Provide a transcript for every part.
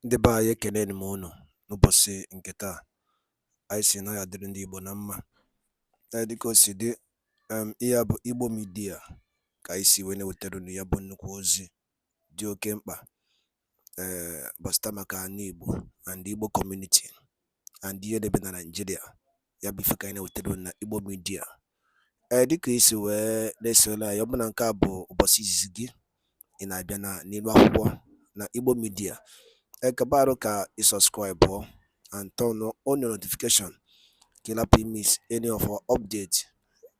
Ndị be anyị ekene m unu n'ụbọchị nke taa. Anyị si na ya dịrị ndị Igbo na mma. Dịka o si dị, ihe a bụ Igbo Media ka anyị si wee na-ewetara unu ya bụ nnukwu ozi dị oke mkpa gbasịta maka ana Igbo and Igbo community and ihe debe na Nigeria. Ya bụ ife ka anyị na-ewetara unu na Igbo Media. Dịka isi wee na-esole anyị, ọ bụ na nke a bụ ụbọchị izizi gị ị na-abịa n'ilu akwụkwọ na Igbo Media, kabaru ka i subscribe and turn on your notification ka ị lapụ miss any of our update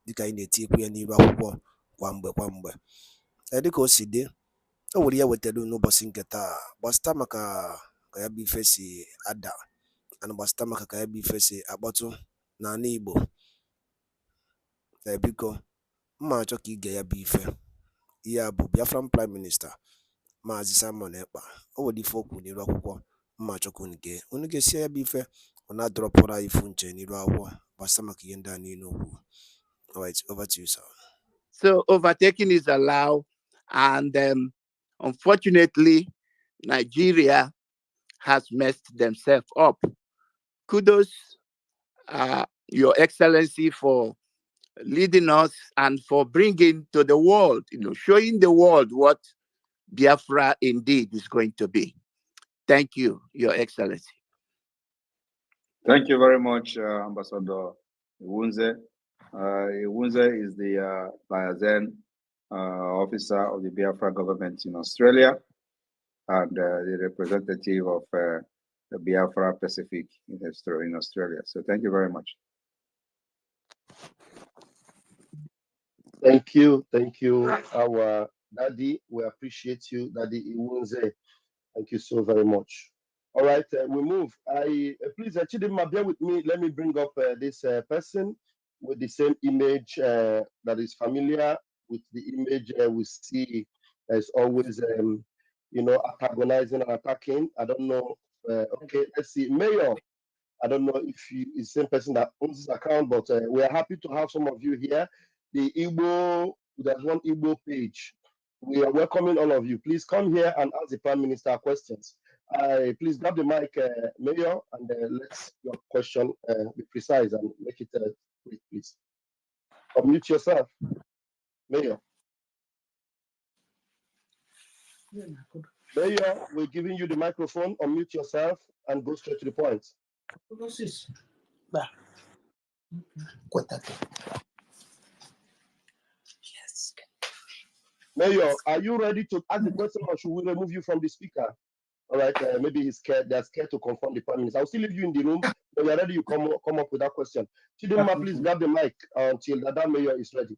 dịka anyị na-etikwu ya n'ilu akwụkwọ kwa mgbe. Dịka o si dị, o nwere ya wetara n'ụbọchị nke taa gbasịta maka ka ya bụ ife si ada and gbasịta maka ka ya bụ ife si akpọtụ n'ala Igbo. Biko mma achọ ka ige ya bụ ife. Ihe a bụ Biafran Prime Minister MAZI Ekpa. O nwere ife okwu n'ilu akwụkwọ mma achọ ka unu ga-esi ya bụ ife ọ na-adọrọpụrụ anyị ifu nche n'ilu akwụkwọ gbasịta maka ihe ndị a niile okwu. All right, over to you, sir. So overtaking is allowed, and unfortunately, Nigeria has messed themselves up. Kudos, Your Excellency, for leading us and for bringing to the world, showing the world what Biafra indeed is going to be. Thank you, Your Excellency. Thank you very much, Ambassador Iwunze. Iwunze is the liaison officer of the Biafra government in Australia and the representative of the Biafra Pacific in Australia. So thank you very much. Thank you, our Daddy. We appreciate you, Daddy Iwunze. Thank you so very much. All right, we move. Please, Chidinma, bear with me. Let me bring up this person with the same image that is familiar with the image we see as always, antagonizing and attacking. I don't know. Okay, let's see. Mayor, I don't know if you is the same person that owns this account, but we are happy to have some of you here. The Igbo, there's one Igbo page. We are welcoming all of you. Please come here and ask the Prime Minister questions. Please grab the mic, Mayor, and let your question be precise and make it quick, please. Unmute yourself, Mayor. Mayor, we're giving you the microphone. Unmute yourself and go straight to the point. Mayor, are you ready to ask the question, or should we remove you from the speaker? All right, maybe he's scared. They're scared to confront the Prime Minister. I'll still leave you in the room. When you're ready, you come up with that question. Chidinma, please grab the mic until that Mayor is ready.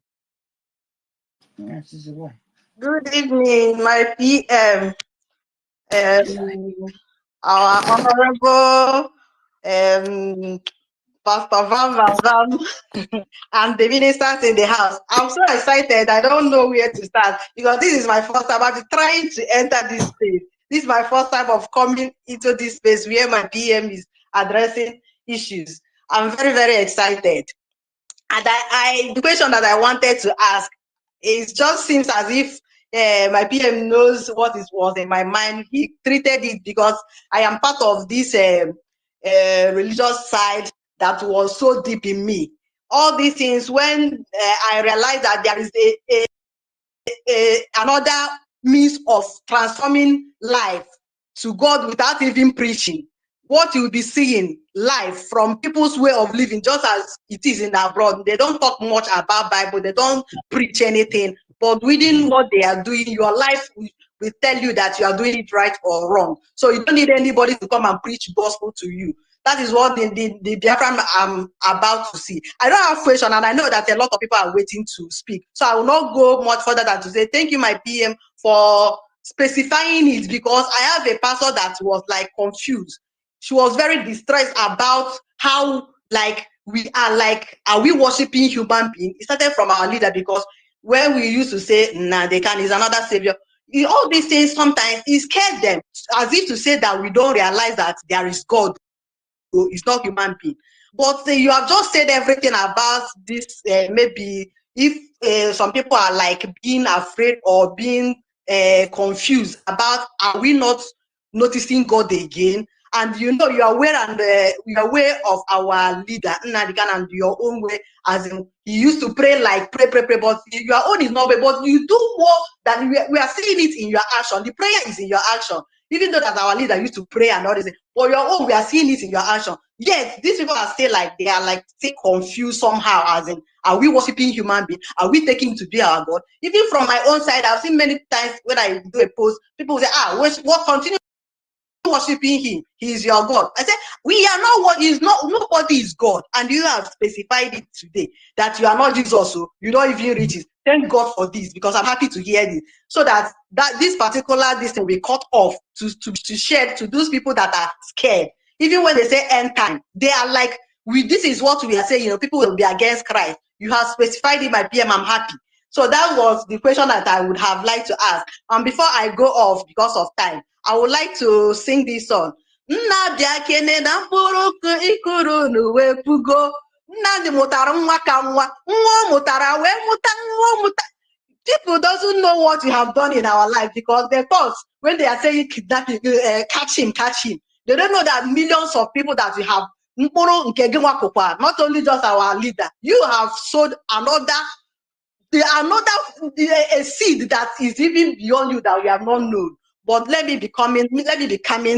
Good evening, my PM. Our Honorable Pastor Van and the ministers in the house. I'm so excited. I don't know where to start because this is my first time. I've been trying to enter this space. This is my first time of coming into this space where my PM is addressing issues. I'm very, very excited. And the question that I wanted to ask, it just seems as if my PM knows what was in my mind. He treated it because I am part of this religious side that was so deep in me. All these things, when I realized that there is another means of transforming life to God without even preaching, what you'll be seeing live from people's way of living, just as it is in abroad. They don't talk much about Bible, they don't preach anything, but within what they are doing, your life will tell you that you are doing it right or wrong. So you don't need anybody to come and preach gospel to you. That is what the Biafran I'm about to see. I don't have question, and I know that a lot of people are waiting to speak. So I will not go much further than to say thank you, my PM, for specifying it, because I have a pastor that was like confused. She was very distressed about how are we worshiping human beings? It started from our leader, because when we used to say, nah, they can, is another savior. All these things sometimes it scared them, as if to say that we don't realize that there is God. It's not human being. But you have just said everything about this. Maybe if some people are like being afraid or being confused about, are we not noticing God again. And you know, you are aware and you are aware of our leader Nnamdi and your own way, as in he used to pray like pray, but your own is not, but you do more than we are seeing it in your action. The prayer is in your action, even though that our leader used to pray and all this. But your own, we are seeing it in your action. Yet these people are still like they are like still confused somehow, as in, are we worshiping human being? Are we taking him to be our God? Even from my own side, I've seen many times when I do a post, people say, what continue worshiping him, he is your God. I said, we are not what is not, nobody is God, and you have specified it today that you are not Jesus, so you don't even reach it. Thank God for this, because I'm happy to hear this, so that this particular this thing will be cut off to share to those people that are scared. Even when they say end time, they are like, this is what we are saying, you know, people will be against Christ. You have specified it by PM, I'm happy. So that was the question that I would have liked to ask. And before I go off, because of time, I would like to sing this song. Nnamdi na mkpụrụ ikuru n'uwe pugo. Nnamdi mụtara nwa ka nwa. Nwa mụtara wee mụta nwa mụta. People doesn't know what you have done in our life, because they thought when they are saying kidnapping, catch him. They don't know that millions of people that we have, not only just our leader, you have sowed a seed that is even beyond you that we have not known. But let me be coming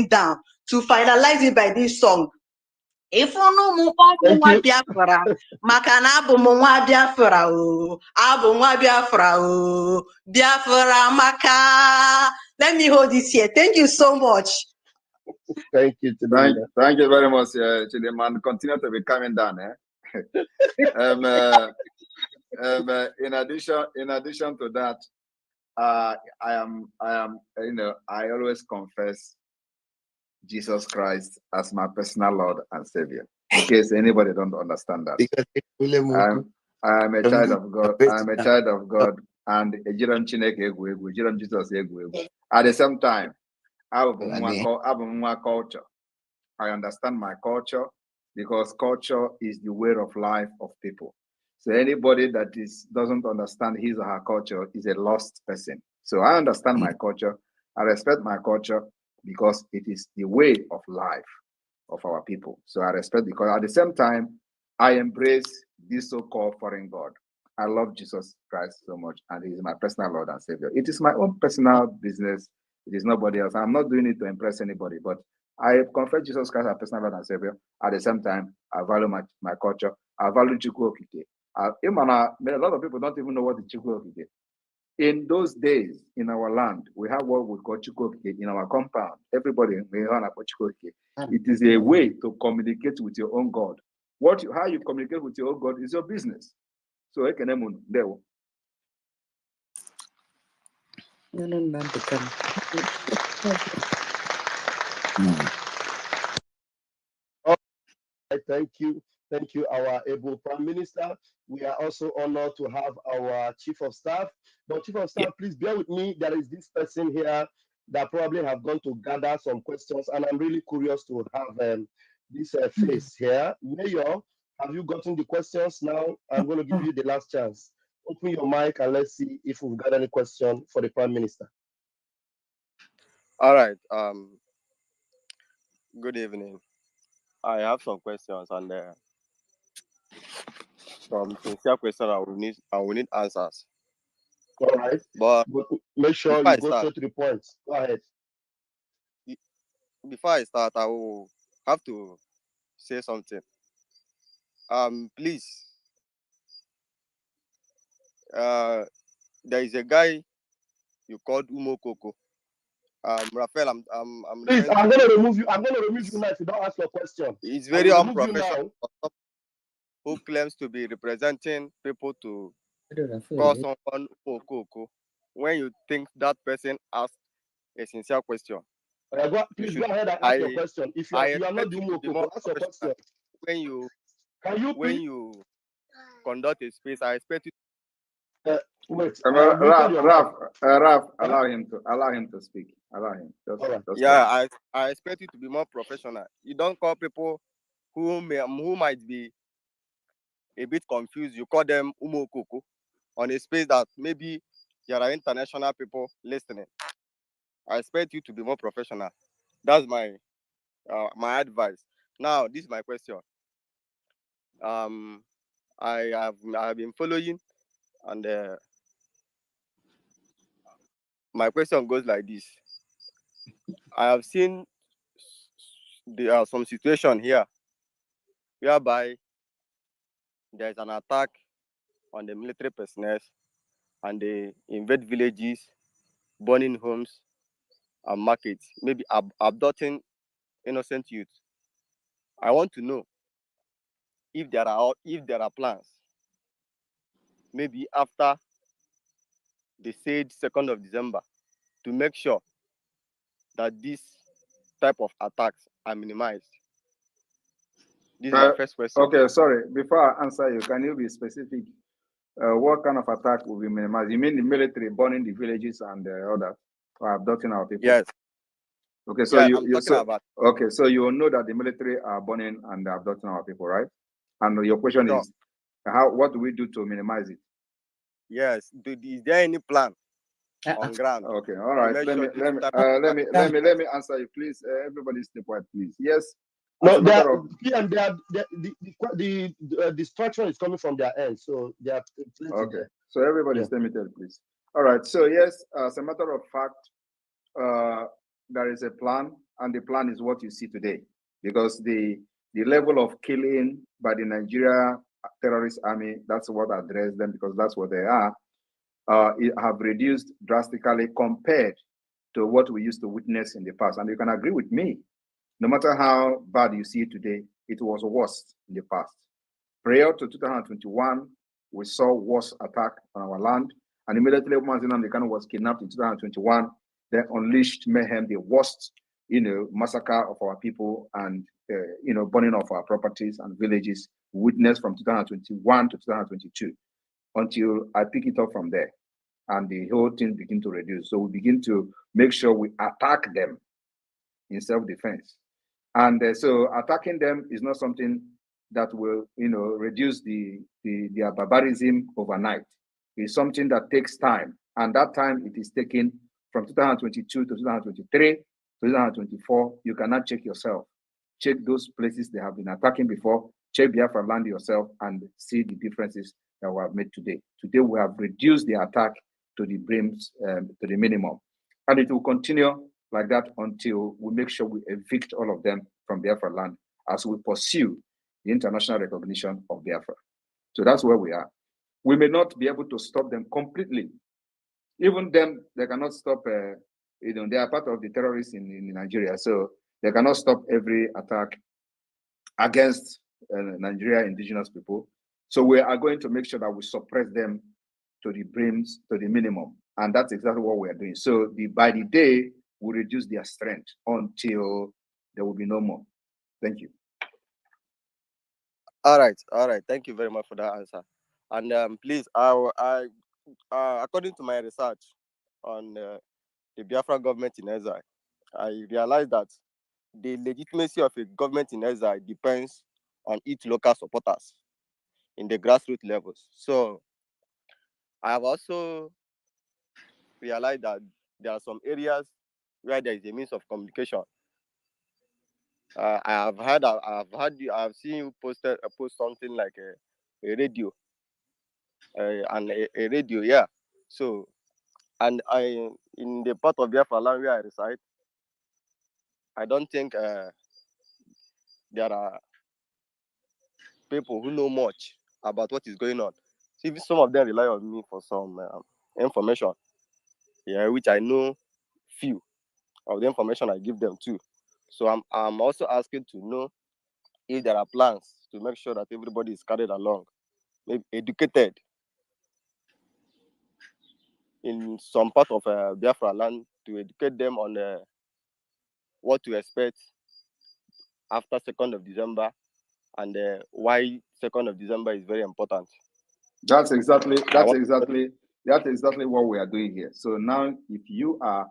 down to finalize it by this song. If you Thank you. Biafra, makana abụ m nwa Biafra o, abụ nwa Biafra o, Biafra maka. Let me hold this here. Thank you so much. Thank you, thank you very much, Chidiman. Continue to be coming down. In addition to that, I am, you know, I always confess Jesus Christ as my personal Lord and Savior. In case anybody don't understand that, I am a child of God. I am a child of God, and a Jiran Chineke egwu, Jiran Jesus egwu. At the same time, I have my culture. I understand my culture, because culture is the way of life of people. So anybody that doesn't understand his or her culture is a lost person. So I understand my culture. I respect my culture, because it is the way of life of our people. So I respect, because at the same time, I embrace this so-called foreign God. I love Jesus Christ so much, and he is my personal Lord and Savior. It is my own personal business. It is nobody else. I'm not doing it to impress anybody, but I confess Jesus Christ as personal Lord and Savior. At the same time, I value my culture. I value Chukwu Okike. A lot of people don't even know what the Chukwu Okike is. In those days, in our land, we have what we call Chukwu Okike in our compound. Everybody, we run about Chukwu Okike. It is a way to communicate with your own God. How you communicate with your own God is your business. So, there. Thank you, our able Prime Minister. We are also honored to have our Chief of Staff. But Chief of Staff, please bear with me. There is this person here that probably have gone to gather some questions, and I'm really curious to have this face here. Mayor, have you gotten the questions now? I'm going to give you the last chance. Open your mic and let's see if we've got any question for the Prime Minister. All right. Good evening. I have some questions, and some sincere questions I will need answers. All right. But make sure you go straight to the point. Go ahead. Before I start, I will have to say something. Please. There is a guy you called Umokoko. Raphael, I'm please, I'm gonna remove you. I'm gonna remove you now if you don't ask your question. It's very unprofessional. Who claims to be representing people to call someone Umokoko when you think that person asked a sincere question. Please go ahead and ask your question. If you are not the Umokoko, ask your question. When you conduct a space, I expect you. Wait, Raf, allow him to speak. Allow him. I expect you to be more professional. You don't call people who might be a bit confused. You call them Umokoko on a space that maybe there are international people listening. I expect you to be more professional. That's my my advice. Now, this is my question. I have been following, and my question goes like this. I have seen there are some situation here whereby there is an attack on the military personnel, and they invade villages, burning homes and markets, maybe abducting innocent youth. I want to know if there are plans, maybe after the said 2nd of December, to make sure that this type of attacks are minimized. This is my first question. Okay, sorry. Before I answer you, can you be specific? What kind of attack will be minimized? You mean the military burning the villages and all that, or abducting our people? Yes. Okay, so yeah, I'm talking about. Okay, so you know that the military are burning and abducting our people, right? And your question is, what do we do to minimize it? Yes. Is there any plan on ground? Okay, all right. Let me answer you, please. Everybody stay quiet, please. Yes. No, the destruction is coming from their end, so they are. Okay, so everybody stay muted, please. All right. So yes, as a matter of fact, there is a plan, and the plan is what you see today, because the level of killing by the Nigeria terrorist army, that's what addressed them, because that's what they are, have reduced drastically compared to what we used to witness in the past. And you can agree with me, no matter how bad you see it today, it was worse in the past. Prior to 2021, we saw worse attack on our land, and immediately nnamdi Kanu was kidnapped in 2021. They unleashed mayhem, the worst, massacre of our people, and burning of our properties and villages witnessed from 2021 to 2022, until I pick it up from there, and the whole thing begin to reduce. So we begin to make sure we attack them in self-defense, and so attacking them is not something that will, reduce their barbarism overnight. It's something that takes time, and that time it is taken from 2022 to 2023 to 2024. You cannot check yourself. Check those places they have been attacking before. Check Biafra land yourself and see the differences that we have made today. Today we have reduced the attack to the minimum, and it will continue like that until we make sure we evict all of them from Biafra land as we pursue the international recognition of Biafra. So that's where we are. We may not be able to stop them completely. Even them, they cannot stop, they are part of the terrorists in Nigeria, so they cannot stop every attack against Nigeria indigenous people. So we are going to make sure that we suppress them to the minimum. And that's exactly what we are doing. So by the day, we reduce their strength until there will be no more. Thank you. All right. Thank you very much for that answer. And please, according to my research on the Biafra government in exile, I realized that the legitimacy of a government in exile depends on its local supporters in the grassroots levels. So I have also realized that there are some areas where there is a means of communication. I have seen you post something like a radio, and a radio, yeah. So, and in the part of Biafra land where I reside, I don't think there are people who know much about what is going on. So even some of them rely on me for some information, yeah, which I know few of the information I give them too. So I'm also asking to know if there are plans to make sure that everybody is carried along, maybe educated in some part of Biafra land, to educate them on what to expect after 2nd of December, and why 2nd of December is very important. That's exactly what we are doing here. So now, if you are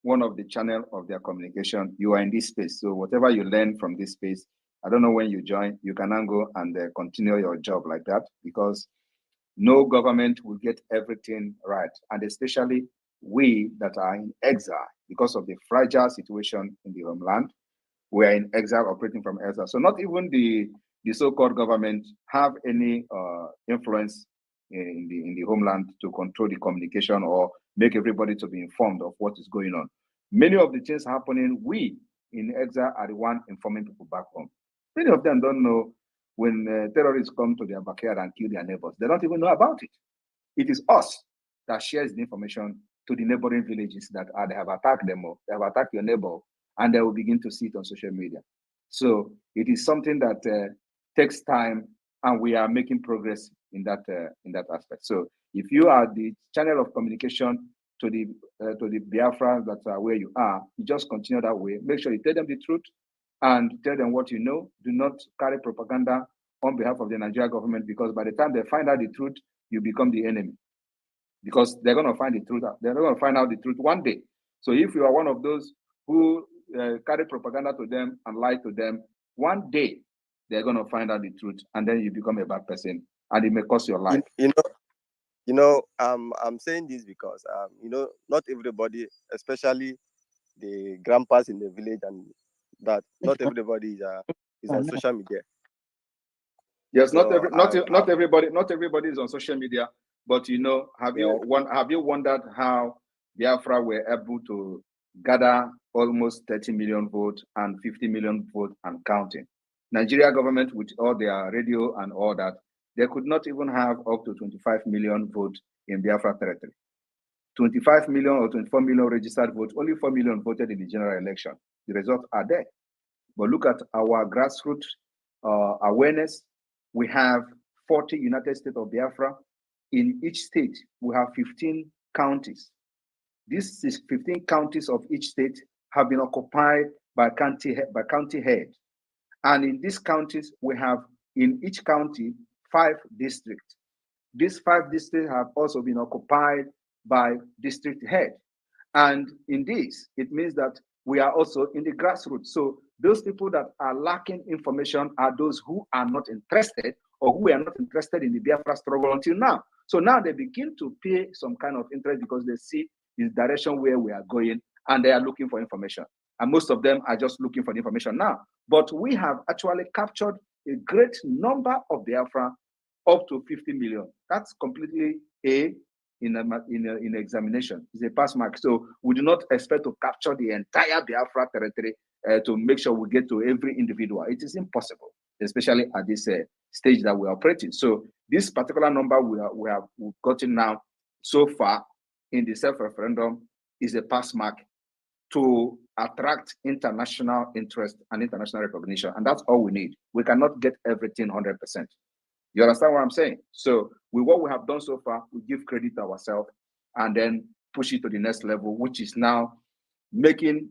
one of the channel of their communication, you are in this space. So whatever you learn from this space, I don't know when you join, you can now go and continue your job like that, because no government will get everything right. And especially we that are in exile, because of the fragile situation in the homeland. We are in exile, operating from exile. So not even the so-called government have any influence in the homeland to control the communication or make everybody to be informed of what is going on. Many of the things happening, we in exile are the one informing people back home. Many of them don't know when terrorists come to their backyard and kill their neighbors. They don't even know about it. It is us that shares the information to the neighboring villages that they have attacked them, or they have attacked your neighbor, and they will begin to see it on social media. So it is something that takes time, and we are making progress in that aspect. So if you are the channel of communication to the Biafra that are where you are, you just continue that way. Make sure you tell them the truth and tell them what you know. Do not carry propaganda on behalf of the Nigerian government, because by the time they find out the truth, you become the enemy. Because they're going to find the truth. They're going to find out the truth one day. So if you are one of those who carry propaganda to them and lie to them, one day they're going to find out the truth, and then you become a bad person, and it may cost your life. I'm saying this because not everybody, especially the grandpas in the village, and that not everybody is on social media. Yes, so not everybody is on social media. But have you wondered how Biafra were able to gather almost 30 million votes and 50 million votes and counting? Nigeria government, with all their radio and all that, they could not even have up to 25 million votes in Biafra territory. 25 million or 24 million registered votes, only 4 million voted in the general election. The results are there. But look at our grassroots awareness. We have 40 United States of Biafra. In each state, we have 15 counties. These 15 counties of each state have been occupied by county head. And in these counties, we have in each county 5 districts. These 5 districts have also been occupied by district head. And in this, it means that we are also in the grassroots. So those people that are lacking information are those who are not interested, or who are not interested in the Biafra struggle until now. So now they begin to pay some kind of interest because they see the direction where we are going, and they are looking for information. And most of them are just looking for the information now. But we have actually captured a great number of Biafra, up to 50 million. That's completely in examination. It's a pass mark. So we do not expect to capture the entire Biafra territory to make sure we get to every individual. It is impossible, especially at this stage that we're operating. So this particular number we've gotten now so far in the self-referendum is a pass mark to attract international interest and international recognition. And that's all we need. We cannot get everything 100%. You understand what I'm saying? So with what we have done so far, we give credit to ourselves and then push it to the next level, which is now making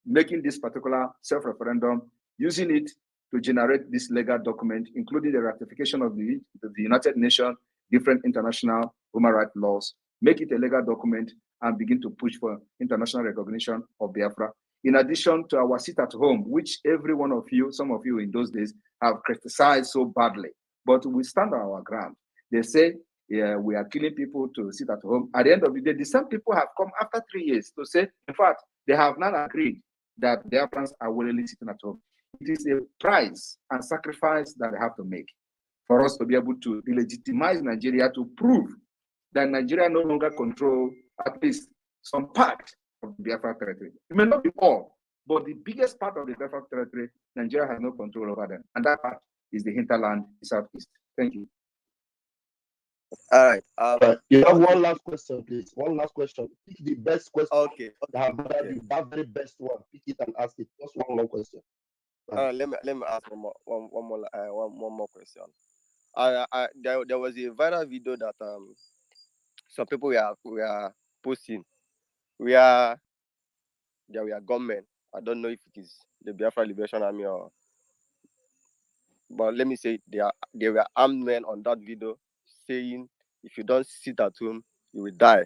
this particular self-referendum, using it to generate this legal document, including the ratification of the United Nations, different international human rights laws, make it a legal document and begin to push for international recognition of Biafra. In addition to our sit at home, which every one of you, some of you in those days, have criticized so badly. But we stand on our ground. They say, yeah, we are killing people to sit at home. At the end of the day, the same people have come after 3 years to say, in fact, they have not agreed that their plans are willingly sitting at home. It is a price and sacrifice that they have to make for us to be able to delegitimize Nigeria, to prove that Nigeria no longer control at least some part of the Biafra territory. It may not be all, but the biggest part of the Biafra territory, Nigeria has no control over them. And that part is the hinterland, the southeast. Thank you. All right. You have one last question, please. One last question. Pick the best question. Okay. That very best one. Pick it and ask it. Just one more question. Let me ask one more question. There was a viral video that some people were posting where there were gunmen. I don't know if it is the Biafra Liberation Army but let me say there were armed men on that video saying, if you don't sit at home, you will die.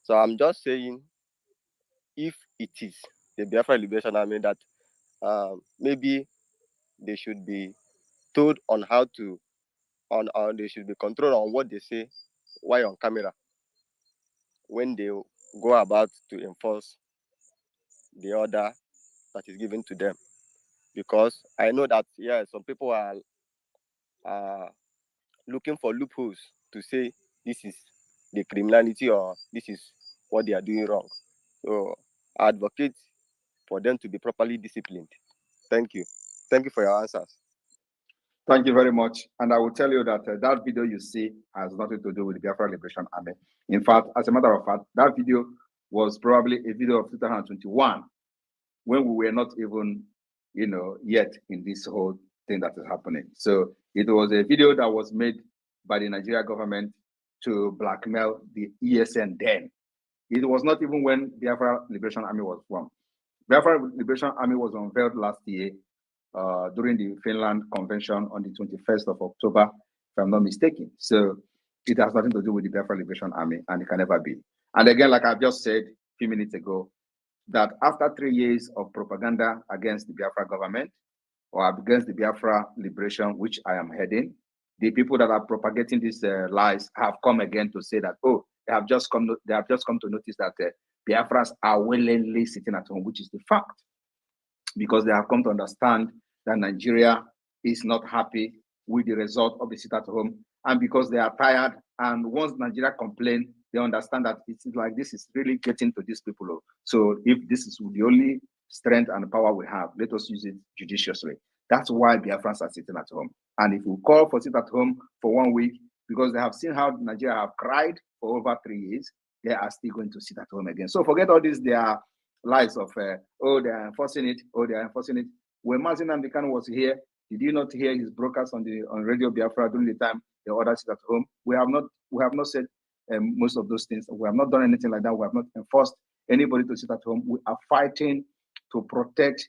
So I'm just saying, if it is the Biafra Liberation Army, that maybe they should be told on how to, they should be controlled on what they say while on camera when they go about to enforce the order that is given to them. Because I know that, yeah, some people are looking for loopholes to say this is the criminality or this is what they are doing wrong. So I advocate for them to be properly disciplined. Thank you. Thank you for your answers. Thank you very much. And I will tell you that that video you see has nothing to do with the Biafra Liberation Army. In fact, as a matter of fact, that video was probably a video of 2021 when we were not even, yet in this whole thing that is happening. So it was a video that was made by the Nigeria government to blackmail the ESN then. It was not even when Biafra Liberation Army was formed. Biafra Liberation Army was unveiled last year during the Finland Convention on the 21st of October, if I'm not mistaken. So it has nothing to do with the Biafra Liberation Army, and it can never be. And again, like I've just said a few minutes ago, that after 3 years of propaganda against the Biafra government or against the Biafra liberation, which I am heading, the people that are propagating these lies have come again to say that, oh, they have just come to notice that Biafras are willingly sitting at home, which is the fact, because they have come to understand that Nigeria is not happy with the result of the sit at home, and because they are tired. And once Nigeria complain, they understand that it's like this is really getting to these people. So if this is the only strength and power we have, let us use it judiciously. That's why Biafrans are sitting at home. And if we call for sit at home for 1 week, because they have seen how Nigeria have cried for over 3 years, they are still going to sit at home again. So forget all this, their lies of, oh, they are enforcing it, oh, they are enforcing it. When MAZI Nnamdi Kanu was here, did you not hear his broadcast on Radio Biafra during the time the others sit at home? We have not said most of those things. We have not done anything like that. We have not enforced anybody to sit at home. We are fighting to protect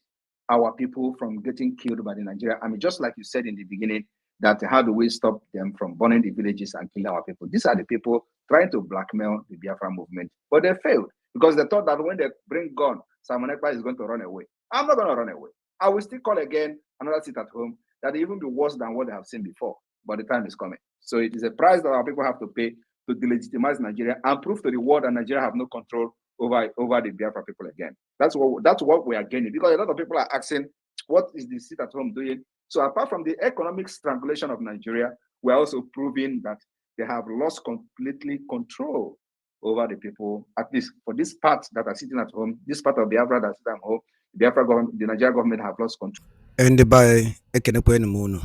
our people from getting killed by the Nigerian army. Just like you said in the beginning, that how do we stop them from burning the villages and killing our people? These are the people trying to blackmail the Biafra movement, but they failed because they thought that when they bring gun, Simon Ekpa is going to run away. I'm not going to run away. I will still call again another sit at home that even be worse than what they have seen before, but the time is coming. So it is a price that our people have to pay to delegitimize Nigeria and prove to the world that Nigeria have no control over the Biafra people again. That's what we are gaining, because a lot of people are asking, what is the sit at home doing? So apart from the economic strangulation of Nigeria, we're also proving that they have lost completely control over the people, at least for this part that are sitting at home, this part of Biafra that sit at home, the Biafra government, the Nigeria government have lost control. And by ekenekwe mono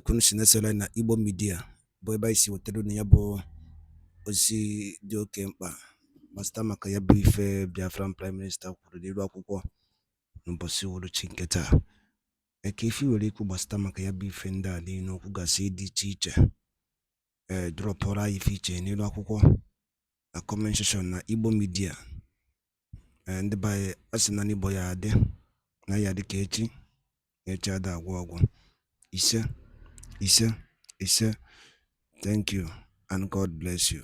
kunu sinesela na Igbo media boy by si wotero na yabo ozi dị oke mkpa masta maka ya bụ ife Biafran Prime Minister kwuru n'iru akwụkwọ n'ụbọchị uhuruchi nke taa. Eke ife were ikwu gbasata maka ya bụ ife ndị a niile okwu gasị dị iche iche dropụrụ anyị ife iche n'iru akwụkwọ na comment section na Igbo media. Ndị by asị na n'Igbo ya adị na ya dị ka echi ada agwụ ọgwụ. Ise. Thank you and God bless you.